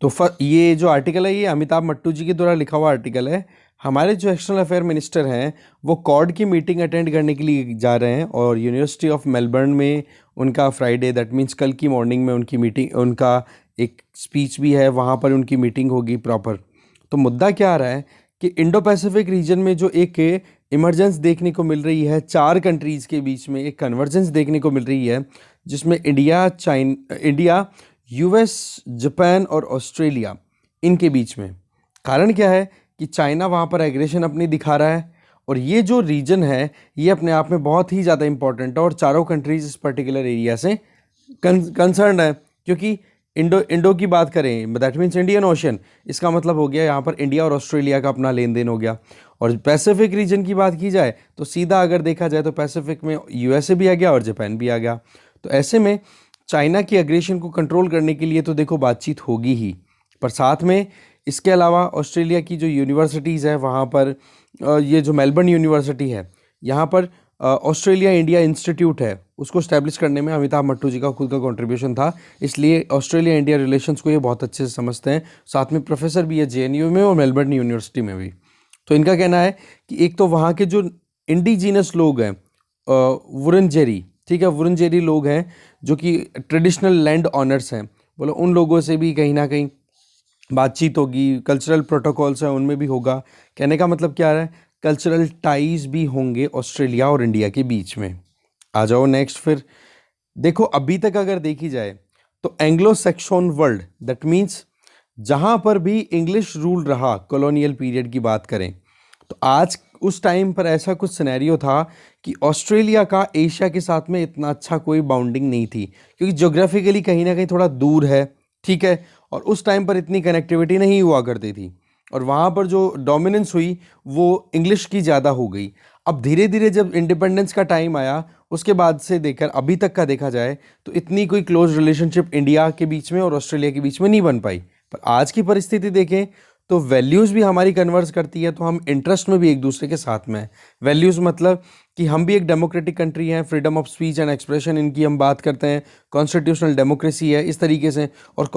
तो ये जो आर्टिकल है ये अमिताभ मट्टू जी के द्वारा लिखा हुआ आर्टिकल है। हमारे जो एक्सटर्नल अफेयर मिनिस्टर हैं वो कॉर्ड की मीटिंग अटेंड करने के लिए जा रहे हैं और यूनिवर्सिटी ऑफ मेलबर्न में उनका फ्राइडे दैट मीन्स कल की मॉर्निंग में उनकी मीटिंग, उनका एक स्पीच भी है, वहाँ पर उनकी मीटिंग होगी प्रॉपर। तो मुद्दा क्या आ रहा है कि इंडो पैसिफिक रीजन में जो एक इमरजेंस देखने को मिल रही है, चार कंट्रीज़ के बीच में एक कन्वर्जेंस देखने को मिल रही है, जिसमें इंडिया, यूएस, जापान और ऑस्ट्रेलिया, इनके बीच में। कारण क्या है कि चाइना वहाँ पर एग्रेशन अपनी दिखा रहा है और ये जो रीजन है ये अपने आप में बहुत ही ज़्यादा इंपॉर्टेंट है और चारों कंट्रीज इस पर्टिकुलर एरिया से कंसर्न है। क्योंकि इंडो की बात करें दैट मीन्स इंडियन ओशन, इसका मतलब हो गया यहाँ पर इंडिया और ऑस्ट्रेलिया का अपना लेन देन हो गया। और पैसिफिक रीजन की बात की जाए तो सीधा अगर देखा जाए तो पैसिफिक में यूएसए भी आ गया और जापान भी आ गया। तो ऐसे में चाइना की एग्रेशन को कंट्रोल करने के लिए तो देखो बातचीत होगी ही, पर साथ में इसके अलावा ऑस्ट्रेलिया की जो यूनिवर्सिटीज़ है वहाँ पर ये जो मेलबर्न यूनिवर्सिटी है यहाँ पर ऑस्ट्रेलिया इंडिया इंस्टीट्यूट है, उसको स्टैब्लिश करने में अमिताभ मट्टू जी का खुद का कंट्रीब्यूशन था। इसलिए ऑस्ट्रेलिया इंडिया रिलेशंस को ये बहुत अच्छे से समझते हैं। साथ में प्रोफेसर भी है जेएनयू में और मेलबर्न यूनिवर्सिटी में भी। तो इनका कहना है कि एक तो वहाँ के जो इंडिजीनस लोग हैं वुरनजेरी, ठीक है, वुरनजेरी लोग हैं जो कि ट्रेडिशनल लैंड ऑनर्स हैं, बोलो उन लोगों से भी कहीं ना कहीं बातचीत होगी, कल्चरल प्रोटोकॉल्स हैं उनमें भी होगा। कहने का मतलब क्या है, कल्चरल टाइज भी होंगे ऑस्ट्रेलिया और इंडिया के बीच में। आ जाओ नेक्स्ट फिर। देखो अभी तक अगर देखी जाए तो Anglo Saxon world that means जहाँ पर भी इंग्लिश रूल रहा कॉलोनियल पीरियड की बात करें तो आज उस टाइम पर ऐसा कुछ सिनेरियो था कि ऑस्ट्रेलिया का एशिया के साथ में इतना अच्छा कोई बाउंडिंग नहीं थी, क्योंकि ज्योग्राफिकली कहीं ना कहीं थोड़ा दूर है, ठीक है, और उस टाइम पर इतनी कनेक्टिविटी नहीं हुआ करती थी और वहाँ पर जो डोमिनेंस हुई वो इंग्लिश की ज़्यादा हो गई। अब धीरे धीरे जब इंडिपेंडेंस का टाइम आया उसके बाद से देखकर अभी तक का देखा जाए तो इतनी कोई क्लोज रिलेशनशिप इंडिया के बीच में और ऑस्ट्रेलिया के बीच में नहीं बन पाई। पर आज की परिस्थिति देखें तो वैल्यूज़ भी हमारी कन्वर्स करती है, तो हम इंटरेस्ट में भी एक दूसरे के साथ में हैं। वैल्यूज़ मतलब कि हम भी एक डेमोक्रेटिक कंट्री हैं, freedom of speech and expression इनकी हम बात करते हैं, कॉन्स्टिट्यूशनल डेमोक्रेसी है इस तरीके से। और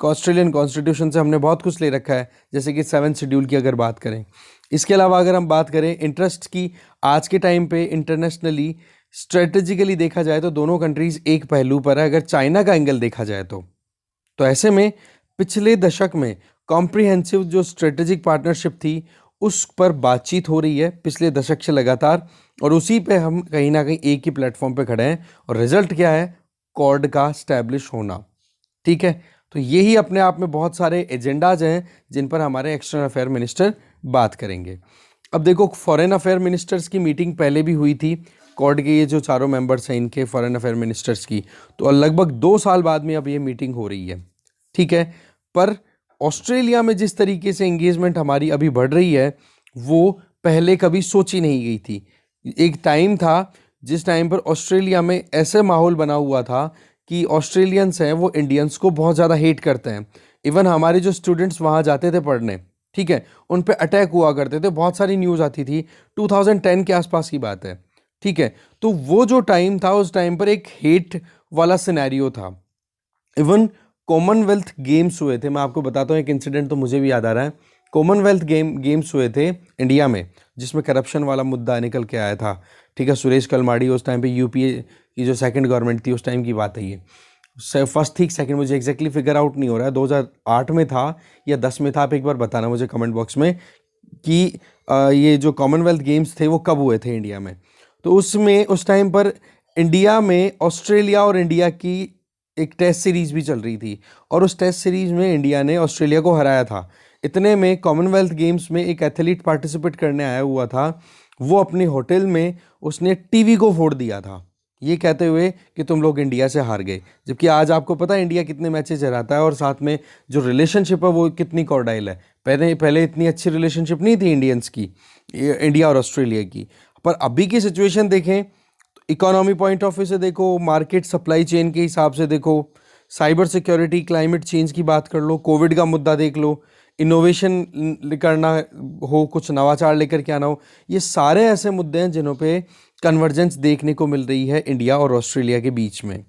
ऑस्ट्रेलियन कॉन्स्टिट्यूशन से हमने बहुत कुछ ले रखा है, जैसे कि 7th शेड्यूल की अगर बात करें। इसके अलावा अगर हम बात करें इंटरेस्ट की, आज के टाइम पे इंटरनेशनली स्ट्रेटेजिकली देखा जाए तो दोनों कंट्रीज़ एक पहलू पर है, अगर चाइना का एंगल देखा जाए तो ऐसे में पिछले दशक में कॉम्प्रिहेंसिव जो स्ट्रेटेजिक पार्टनरशिप थी उस पर बातचीत हो रही है पिछले दशक से लगातार, और उसी पे हम कहीं ना कहीं एक ही प्लेटफॉर्म पे खड़े हैं। और रिजल्ट क्या है, कॉर्ड का स्टैब्लिश होना, ठीक है। तो यही अपने आप में बहुत सारे एजेंडाज हैं जिन पर हमारे एक्सटर्नल अफेयर मिनिस्टर बात करेंगे। अब देखो फॉरेन अफेयर मिनिस्टर्स की मीटिंग पहले भी हुई थी, कॉर्ड के ये जो चारों मेंबर्स हैं इनके फॉरेन अफेयर मिनिस्टर्स की, तो लगभग 2 साल बाद में अब ये मीटिंग हो रही है, ठीक है। पर ऑस्ट्रेलिया में जिस तरीके से एंगेजमेंट हमारी अभी बढ़ रही है वो पहले कभी सोची नहीं गई थी। एक टाइम था जिस टाइम पर ऑस्ट्रेलिया में ऐसे माहौल बना हुआ था कि ऑस्ट्रेलियंस हैं वो इंडियंस को बहुत ज़्यादा हेट करते हैं। इवन हमारे जो स्टूडेंट्स वहाँ जाते थे पढ़ने, ठीक है, उन पे अटैक हुआ करते थे, बहुत सारी न्यूज़ आती थी, 2010 के आसपास की बात है, ठीक है। तो वो जो टाइम था उस टाइम पर एक हेट वाला सिनेरियो था। इवन कॉमनवेल्थ गेम्स हुए थे, मैं आपको बताता हूँ एक इंसिडेंट तो मुझे भी याद आ रहा है। कॉमनवेल्थ गेम्स हुए थे इंडिया में जिसमें करप्शन वाला मुद्दा निकल के आया था, ठीक है। सुरेश कलमाड़ी उस टाइम पे यूपीए की जो सेकंड गवर्नमेंट थी उस टाइम की बात है ये, फर्स्ट थी सेकंड मुझे एग्जैक्टली फिगर आउट नहीं हो रहा है, 2008 में था या 10 में था, आप एक बार बताना मुझे कमेंट बॉक्स में कि ये जो कॉमनवेल्थ गेम्स थे वो कब हुए थे इंडिया में। तो उसमें उस टाइम पर इंडिया में ऑस्ट्रेलिया और इंडिया की एक टेस्ट सीरीज़ भी चल रही थी और उस टेस्ट सीरीज़ में इंडिया ने ऑस्ट्रेलिया को हराया था। इतने में कॉमनवेल्थ गेम्स में एक एथलीट पार्टिसिपेट करने आया हुआ था, वो अपने होटल में उसने टीवी को फोड़ दिया था ये कहते हुए कि तुम लोग इंडिया से हार गए। जबकि आज आपको पता है इंडिया कितने मैचेस हराता है और साथ में जो रिलेशनशिप है वो कितनी कॉर्डाइल है। पहले पहले इतनी अच्छी रिलेशनशिप नहीं थी इंडियंस की, इंडिया और ऑस्ट्रेलिया की। पर अभी की सिचुएशन देखें, इकोनॉमी पॉइंट ऑफ व्यू से देखो, मार्केट सप्लाई चेन के हिसाब से देखो, साइबर सिक्योरिटी, क्लाइमेट चेंज की बात कर लो, कोविड का मुद्दा देख लो, इनोवेशन करना हो, कुछ नवाचार लेकर के आना हो, ये सारे ऐसे मुद्दे हैं जिन्हों पे कन्वर्जेंस देखने को मिल रही है इंडिया और ऑस्ट्रेलिया के बीच में,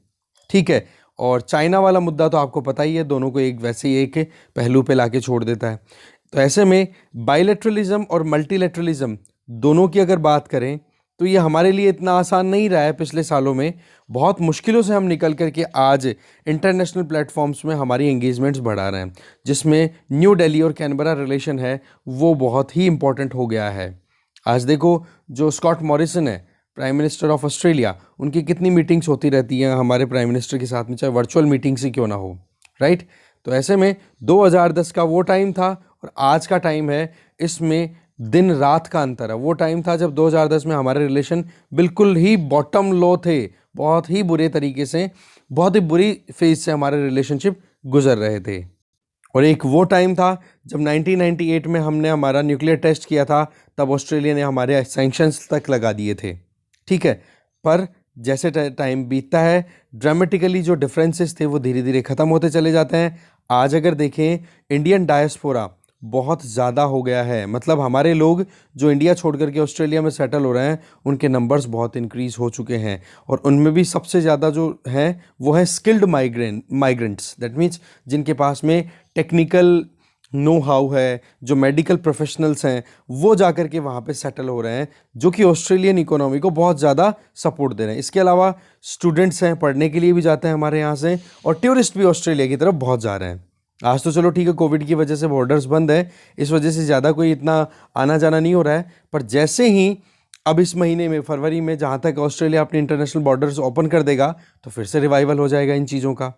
ठीक है। और चाइना वाला मुद्दा तो आपको पता ही है, दोनों को एक वैसे ही एक पहलू पे लाके छोड़ देता है। तो ऐसे में बायलैटरलिज्म और मल्टीलैटरलिज्म दोनों की अगर बात करें तो ये हमारे लिए इतना आसान नहीं रहा है। पिछले सालों में बहुत मुश्किलों से हम निकल करके आज इंटरनेशनल प्लेटफॉर्म्स में हमारी एंगेजमेंट्स बढ़ा रहे हैं, जिसमें न्यू दिल्ली और कैनबरा रिलेशन है वो बहुत ही इंपॉर्टेंट हो गया है। आज देखो, जो स्कॉट मॉरिसन है प्राइम मिनिस्टर ऑफ ऑस्ट्रेलिया, उनकी कितनी मीटिंग्स होती रहती हैं हमारे प्राइम मिनिस्टर के साथ में, चाहे वर्चुअल मीटिंग्स ही क्यों ना हो, राइट। तो ऐसे में 2010 का वो टाइम था और आज का टाइम है, इसमें दिन रात का अंतर है। वो टाइम था जब 2010 में हमारे रिलेशन बिल्कुल ही बॉटम लो थे, बहुत ही बुरे तरीके से, बहुत ही बुरी फेज से हमारे रिलेशनशिप गुजर रहे थे। और एक वो टाइम था जब 1998 में हमने हमारा न्यूक्लियर टेस्ट किया था, तब ऑस्ट्रेलिया ने हमारे सैंक्शंस तक लगा दिए थे, ठीक है। पर जैसे टाइम बीतता है, ड्रामेटिकली जो डिफरेंसेस थे वो धीरे धीरे ख़त्म होते चले जाते हैं। आज अगर देखें, इंडियन डायस्पोरा बहुत ज़्यादा हो गया है, मतलब हमारे लोग जो इंडिया छोड़ करके ऑस्ट्रेलिया में सेटल हो रहे हैं, उनके नंबर्स बहुत इंक्रीज़ हो चुके हैं। और उनमें भी सबसे ज़्यादा जो हैं वो है स्किल्ड माइग्रेंट्स, दैट मीन्स जिनके पास में टेक्निकल नो हाउ है, जो मेडिकल प्रोफेशनल्स हैं, वो जा कर के वहाँ पे सेटल हो रहे हैं, जो कि ऑस्ट्रेलियन इकोनॉमी को बहुत ज़्यादा सपोर्ट दे रहे हैं। इसके अलावा स्टूडेंट्स हैं, पढ़ने के लिए भी जाते हैं हमारे यहाँ से, और टूरिस्ट भी ऑस्ट्रेलिया की तरफ बहुत जा रहे हैं। आज तो चलो ठीक है, कोविड की वजह से बॉर्डर्स बंद है, इस वजह से ज़्यादा कोई इतना आना जाना नहीं हो रहा है। पर जैसे ही अब इस महीने में, फरवरी में, जहाँ तक ऑस्ट्रेलिया अपने इंटरनेशनल बॉर्डर्स ओपन कर देगा, तो फिर से रिवाइवल हो जाएगा इन चीज़ों का।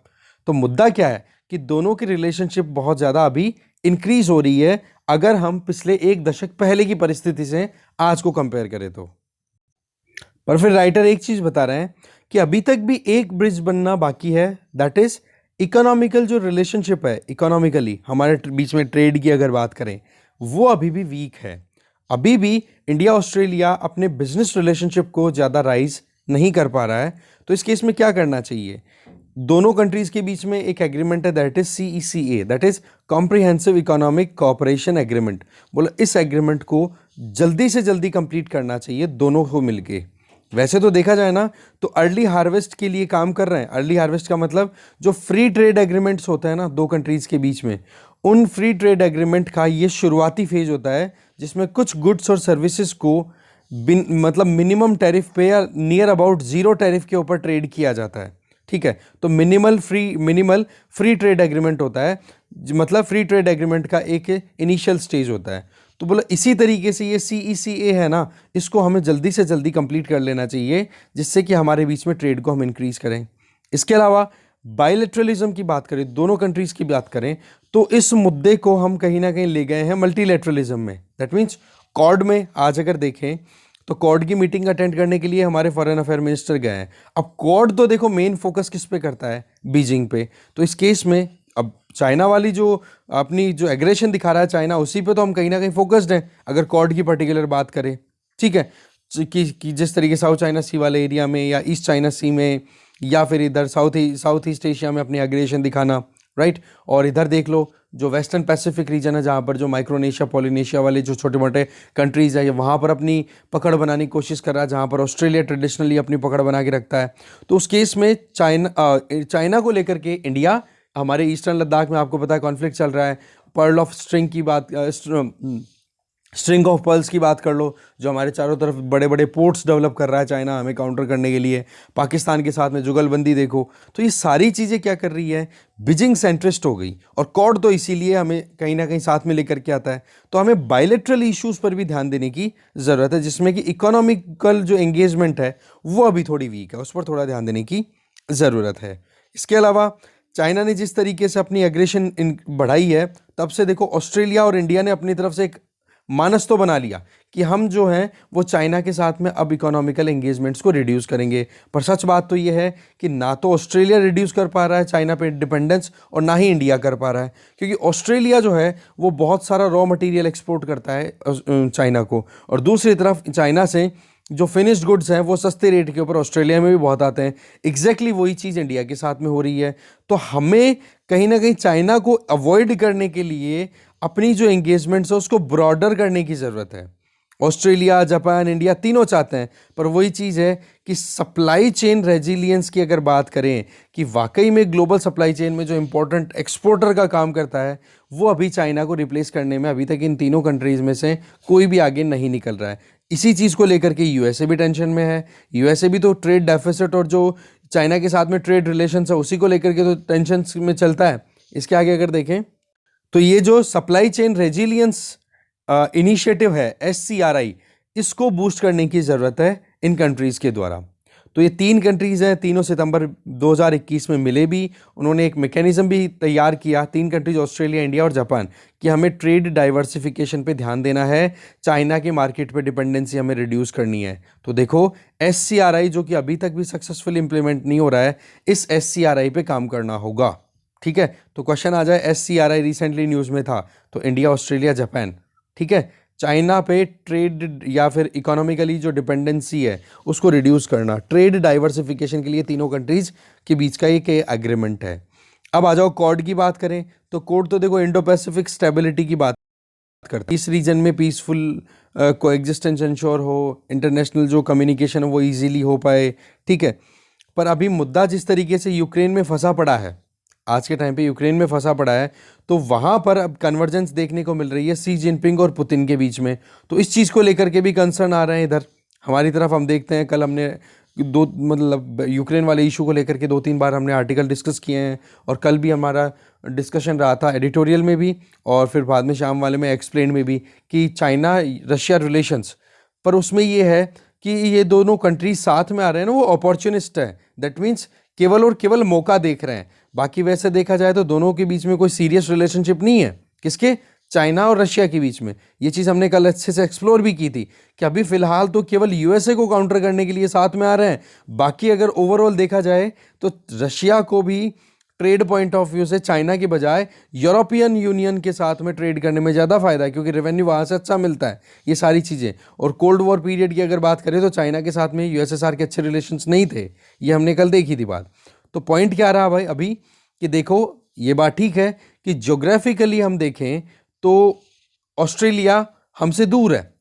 तो मुद्दा क्या है कि दोनों की रिलेशनशिप बहुत ज़्यादा अभी इंक्रीज हो रही है, अगर हम पिछले एक दशक पहले की परिस्थिति से आज को कंपेयर करें तो। पर फिर राइटर एक चीज़ बता रहे हैं कि अभी तक भी एक ब्रिज बनना बाकी है, दैट इज़ इकोनॉमिकल जो रिलेशनशिप है, इकोनॉमिकली हमारे बीच में ट्रेड की अगर बात करें, वो अभी भी वीक है। अभी भी इंडिया ऑस्ट्रेलिया अपने बिजनेस रिलेशनशिप को ज़्यादा राइज नहीं कर पा रहा है। तो इस केस में क्या करना चाहिए? दोनों कंट्रीज़ के बीच में एक एग्रीमेंट है, that is CECA, that is comprehensive economic cooperation agreement. बोलो, इस एग्रीमेंट को जल्दी से जल्दी कंप्लीट करना चाहिए दोनों को मिलके। वैसे तो देखा जाए ना, तो अर्ली हार्वेस्ट के लिए काम कर रहे हैं। अर्ली हार्वेस्ट का मतलब जो फ्री ट्रेड एग्रीमेंट्स होते हैं ना दो कंट्रीज़ के बीच में, उन फ्री ट्रेड एग्रीमेंट का ये शुरुआती फेज होता है, जिसमें कुछ गुड्स और सर्विसेज को मतलब मिनिमम टैरिफ पे या नियर अबाउट ज़ीरो टैरिफ के ऊपर ट्रेड किया जाता है, ठीक है। तो मिनिमल फ्री ट्रेड एग्रीमेंट होता है, मतलब फ्री ट्रेड एग्रीमेंट का एक इनिशियल स्टेज होता है। तो बोला, इसी तरीके से ये CECA है ना, इसको हमें जल्दी से जल्दी कंप्लीट कर लेना चाहिए, जिससे कि हमारे बीच में ट्रेड को हम इंक्रीज करें। इसके अलावा बायलैटरलिज्म की बात करें, दोनों कंट्रीज़ की बात करें, तो इस मुद्दे को हम कहीं ना कहीं ले गए हैं मल्टीलैटरलिज्म में। दैट मीन्स क्वाड में आज अगर देखें तो क्वाड की मीटिंग अटेंड करने के लिए हमारे फॉरेन अफेयर मिनिस्टर गए हैं। अब क्वाड तो देखो मेन फोकस किस पे करता है? बीजिंग पे। तो इस केस में अब चाइना वाली जो अपनी जो एग्रेशन दिखा रहा है चाइना, उसी पे तो हम कहीं ना कहीं फोकस्ड हैं, अगर क्वाड की पर्टिकुलर बात करें, ठीक है। कि जिस तरीके साउथ चाइना सी वाले एरिया में या ईस्ट चाइना सी में, या फिर इधर साउथ ईस्ट एशिया में अपनी एग्रेशन दिखाना, राइट। और इधर देख लो जो वेस्टर्न पैसिफिक रीजन है, जहाँ पर जो माइक्रोनेशिया, पॉलिनेशिया वाले जो छोटे मोटे कंट्रीज़ है, वहाँ पर अपनी पकड़ बनाने की कोशिश कर रहा है, जहाँ पर ऑस्ट्रेलिया ट्रेडिशनली अपनी पकड़ बना के रखता है। तो उस केस में चाइना को लेकर के इंडिया, हमारे ईस्टर्न लद्दाख में आपको पता है कॉन्फ्लिक्ट चल रहा है। पर्ल ऑफ स्ट्रिंग की बात, स्ट्रिंग ऑफ पर्ल्स की बात कर लो, जो हमारे चारों तरफ बड़े बड़े पोर्ट्स डेवलप कर रहा है चाइना हमें काउंटर करने के लिए। पाकिस्तान के साथ में जुगलबंदी देखो, तो ये सारी चीज़ें क्या कर रही है? बीजिंग सेंट्रिस्ट हो गई। और क्वाड तो इसीलिए हमें कहीं ना कहीं साथ में लेकर के आता है। तो हमें बायलैटरल इश्यूज़ पर भी ध्यान देने की ज़रूरत है, जिसमें कि इकोनॉमिकल जो एंगेजमेंट है वो अभी थोड़ी वीक है, उस पर थोड़ा ध्यान देने की ज़रूरत है। इसके अलावा चाइना ने जिस तरीके से अपनी एग्रेशन बढ़ाई है, तब से देखो ऑस्ट्रेलिया और इंडिया ने अपनी तरफ से एक मानस तो बना लिया कि हम जो हैं वो चाइना के साथ में अब इकोनॉमिकल एंगेजमेंट्स को रिड्यूस करेंगे। पर सच बात तो ये है कि ना तो ऑस्ट्रेलिया रिड्यूस कर पा रहा है चाइना पे डिपेंडेंस, और ना ही इंडिया कर पा रहा है, क्योंकि ऑस्ट्रेलिया जो है वो बहुत सारा रॉ मटेरियल एक्सपोर्ट करता है चाइना को, और दूसरी तरफ चाइना से जो फिनिश्ड गुड्स हैं वो सस्ते रेट के ऊपर ऑस्ट्रेलिया में भी बहुत आते हैं। एग्जैक्टली वही चीज़ इंडिया के साथ में हो रही है। तो हमें कहीं ना कहीं चाइना को अवॉइड करने के लिए अपनी जो एंगेजमेंट्स है उसको ब्रॉडर करने की ज़रूरत है। ऑस्ट्रेलिया, जापान, इंडिया तीनों चाहते हैं, पर वही चीज़ है कि सप्लाई चेन रेजिलियंस की अगर बात करें कि वाकई में ग्लोबल सप्लाई चेन में जो इम्पोर्टेंट एक्सपोर्टर का काम करता है वो अभी चाइना को रिप्लेस करने में अभी तक इन तीनों कंट्रीज़ में से कोई भी आगे नहीं निकल रहा है। इसी चीज़ को लेकर के यूएसए भी टेंशन में है। यूएसए भी तो ट्रेड डेफिसिट और जो चाइना के साथ में ट्रेड रिलेशंस है उसी को लेकर के तो टेंशन में चलता है। इसके आगे अगर देखें तो ये जो सप्लाई चेन रेजिलियंस इनिशिएटिव है SCRI, इसको बूस्ट करने की ज़रूरत है इन कंट्रीज़ के द्वारा। तो ये 3 कंट्रीज़ हैं, तीनों सितंबर 2021 में मिले भी, उन्होंने एक मैकेनिज्म भी तैयार किया, 3 कंट्रीज ऑस्ट्रेलिया, इंडिया और जापान, कि हमें ट्रेड डाइवर्सिफिकेशन पे ध्यान देना है, चाइना के मार्केट पे डिपेंडेंसी हमें रिड्यूस करनी है। तो देखो SCRI जो कि अभी तक भी सक्सेसफुल इंप्लीमेंट नहीं हो रहा है, इस SCRI पे काम करना होगा। ठीक है, तो क्वेश्चन आ जाए SCRI रिसेंटली न्यूज़ में था, तो इंडिया, ऑस्ट्रेलिया, जापान, ठीक है, चाइना पे ट्रेड या फिर इकोनॉमिकली जो डिपेंडेंसी है उसको रिड्यूस करना, ट्रेड डाइवर्सिफिकेशन के लिए तीनों कंट्रीज के बीच का एक एग्रीमेंट है। अब आ जाओ क्वाड की बात करें तो क्वाड तो देखो इंडो पैसिफिक स्टेबिलिटी की बात करता है। इस रीजन में पीसफुल कोएग्जिस्टेंस इंश्योर हो, इंटरनेशनल जो कम्युनिकेशन है वो इजीली हो पाए, ठीक है। पर अभी मुद्दा जिस तरीके से यूक्रेन में फंसा पड़ा है, आज के टाइम पे यूक्रेन में फंसा पड़ा है, तो वहाँ पर अब कन्वर्जेंस देखने को मिल रही है सी जिनपिंग और पुतिन के बीच में। तो इस चीज़ को लेकर के भी कंसर्न आ रहे हैं इधर हमारी तरफ। हम देखते हैं, कल हमने यूक्रेन वाले इशू को लेकर के 2-3 बार हमने आर्टिकल डिस्कस किए हैं, और कल भी हमारा डिस्कशन रहा था एडिटोरियल में भी, और फिर बाद में शाम वाले में एक्सप्लेन में भी, कि चाइना रशिया रिलेशंस पर उसमें ये है कि ये दोनों कंट्रीज साथ में आ रहे हैं ना, वो अपॉर्चुनिस्ट है। दैट मीन्स केवल और केवल मौका देख रहे हैं। बाकी वैसे देखा जाए तो दोनों के बीच में कोई सीरियस रिलेशनशिप नहीं है। किसके? चाइना और रशिया के बीच में। ये चीज़ हमने कल अच्छे से एक्सप्लोर भी की थी कि अभी फिलहाल तो केवल यूएसए को काउंटर करने के लिए साथ में आ रहे हैं। बाकी अगर ओवरऑल देखा जाए तो रशिया को भी ट्रेड पॉइंट ऑफ व्यू से चाइना के बजाय यूरोपियन यूनियन के साथ में ट्रेड करने में ज़्यादा फायदा है, क्योंकि रेवेन्यू वहाँ से अच्छा मिलता है, ये सारी चीज़ें। और कोल्ड वॉर पीरियड की अगर बात करें तो चाइना के साथ में यूएसएसआर के अच्छे रिलेशंस नहीं थे, ये हमने कल देखी थी बात। तो पॉइंट क्या रहा भाई अभी, कि देखो ये बात ठीक है कि ज्योग्राफिकली हम देखें तो ऑस्ट्रेलिया हमसे दूर है,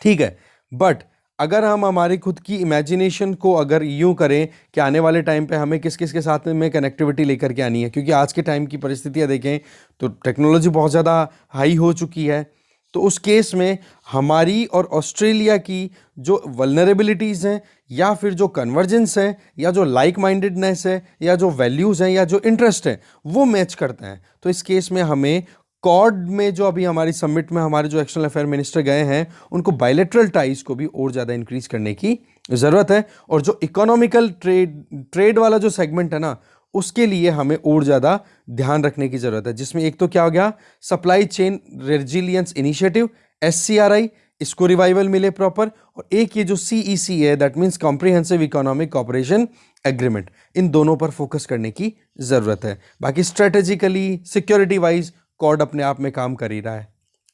ठीक है, बट अगर हम हमारी खुद की इमेजिनेशन को अगर यूं करें कि आने वाले टाइम पे हमें किस किस के साथ में कनेक्टिविटी लेकर के आनी है, क्योंकि आज के टाइम की परिस्थितियां देखें तो टेक्नोलॉजी बहुत ज़्यादा हाई हो चुकी है, तो उस केस में हमारी और ऑस्ट्रेलिया की जो वल्नरेबिलिटीज़ हैं, या फिर जो कन्वर्जेंस है, या जो लाइक माइंडेडनेस है, या जो वैल्यूज़ हैं, या जो इंटरेस्ट है, वो मैच करते हैं। तो इस केस में हमें क्वाड में जो अभी हमारी समिट में हमारे जो एक्सटर्नल अफेयर मिनिस्टर गए हैं, उनको बायलैटरल टाइज को भी और ज़्यादा इंक्रीज करने की ज़रूरत है। और जो इकोनॉमिकल ट्रेड वाला जो सेगमेंट है ना, उसके लिए हमें और ज़्यादा ध्यान रखने की ज़रूरत है, जिसमें एक तो क्या हो गया, supply chain resilience initiative SCRI, इसको रिवाइवल मिले प्रॉपर, और एक ये जो CEC है, that means comprehensive economic cooperation agreement, इन दोनों पर फोकस करने की ज़रूरत है। बाकी स्ट्रेटेजिकली सिक्योरिटी वाइज क्वाड अपने आप में काम कर ही रहा है,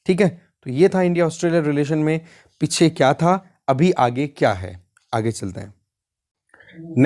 ठीक है। तो ये था इंडिया ऑस्ट्रेलिया रिलेशन में पीछे क्या था, अभी आगे क्या है, आगे चलते हैं। नेक्स्ट